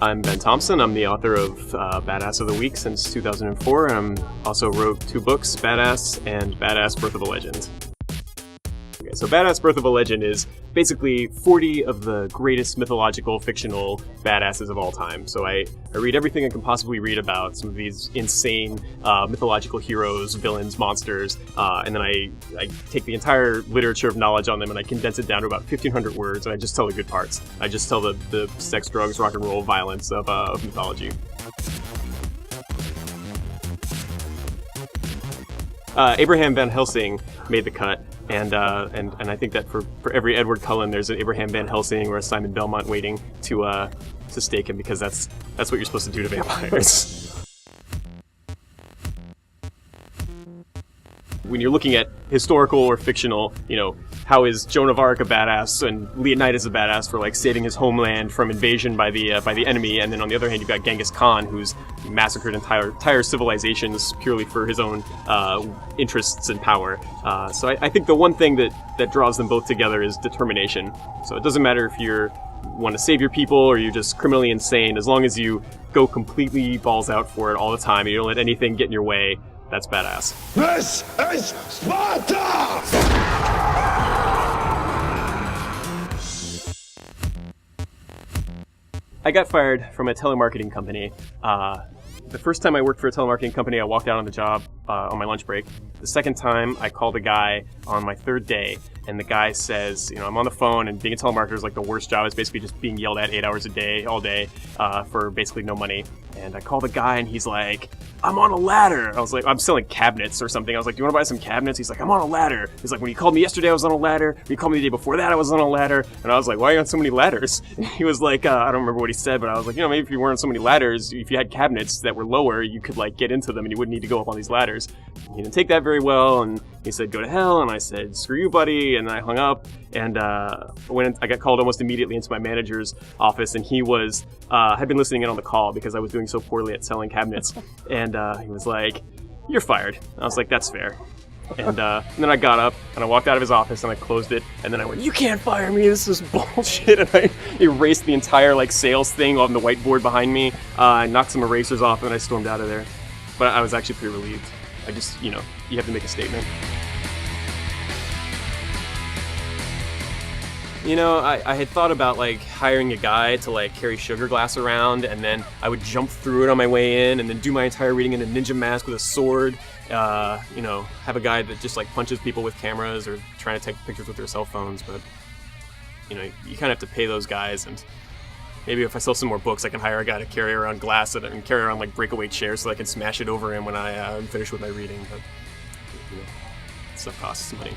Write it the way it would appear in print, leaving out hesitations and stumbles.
I'm Ben Thompson. I'm the author of Badass of the Week since 2004, and I also wrote 2 books, Badass and Badass Birth of a Legend. Okay, so Badass Birth of a Legend is basically 40 of the greatest mythological, fictional badasses of all time. So I read everything I can possibly read about some of these insane mythological heroes, villains, monsters, and then I take the entire literature of knowledge on them and I condense it down to about 1,500 words, and I just tell the good parts. I just tell the sex, drugs, rock and roll, violence of mythology. Abraham Van Helsing made the cut, and I think that for every Edward Cullen, there's an Abraham Van Helsing or a Simon Belmont waiting to stake him, because that's what you're supposed to do to vampires. When you're looking at historical or fictional, how is Joan of Arc a badass and Leonidas a badass for saving his homeland from invasion by the enemy, and then on the other hand you've got Genghis Khan, who's massacred entire civilizations purely for his own interests and power. So I think the one thing that draws them both together is determination. So it doesn't matter if you want to save your people or you're just criminally insane, as long as you go completely balls out for it all the time and you don't let anything get in your way. That's badass. This is Sparta! I got fired from a telemarketing company. The first time I worked for a telemarketing company, I walked out on the job on my lunch break. The second time, I called a guy on my 3rd day, and the guy says, I'm on the phone, and being a telemarketer is like the worst job. It's basically just being yelled at 8 hours a day, all day, for basically no money. And I call the guy, and he's like, I'm on a ladder. I was like, I'm selling cabinets or something. I was like, do you want to buy some cabinets? He's like, I'm on a ladder. He's like, when you called me yesterday, I was on a ladder. When you called me the day before that, I was on a ladder. And I was like, why are you on so many ladders? And he was like, I don't remember what he said, but I was like, maybe if you weren't on so many ladders, if you had cabinets that were lower, you could get into them and you wouldn't need to go up on these ladders. He didn't take that very well, and he said, go to hell. And I said, screw you, buddy. And I hung up, and when I got called almost immediately into my manager's office, and he was had been listening in on the call because I was doing so poorly at selling cabinets. And he was like, you're fired. I was like, that's fair. And then I got up and I walked out of his office and I closed it, and then I went, you can't fire me, this is bullshit. And I erased the entire sales thing on the whiteboard behind me. I knocked some erasers off and I stormed out of there. But I was actually pretty relieved. I just, you have to make a statement. I had thought about hiring a guy to carry sugar glass around, and then I would jump through it on my way in, and then do my entire reading in a ninja mask with a sword. Have a guy that just punches people with cameras or trying to take pictures with their cell phones. But you kind of have to pay those guys, and maybe if I sell some more books, I can hire a guy to carry around glass and carry around breakaway chairs so I can smash it over him when I'm finished with my reading. But stuff costs money.